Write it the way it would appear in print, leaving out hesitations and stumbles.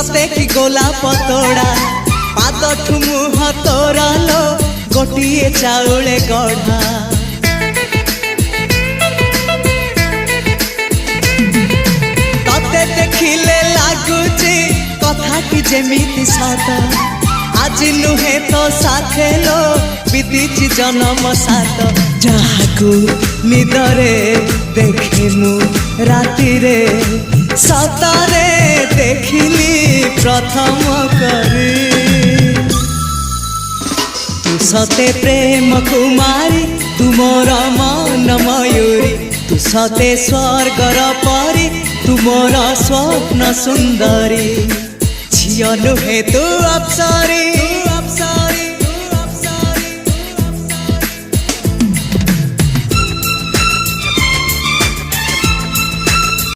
सते कि गोलाप तोड़ा पाद मुह तोरा लो गोटिए चाउले गढ़ा तते देखिले लागुची कथा कि जेमिति सत आज नुहे तो साथे लो बीतीची जन्म सात जहाकू निदरे देखे मु राति रे सतरे देखिली प्रथम करी तू सते प्रेम कुमारी तू मोर मन मयूरी तू सते स्वर्गर परी तू मोर स्वप्न सुंदरी झियो नुहे तू अप्सरी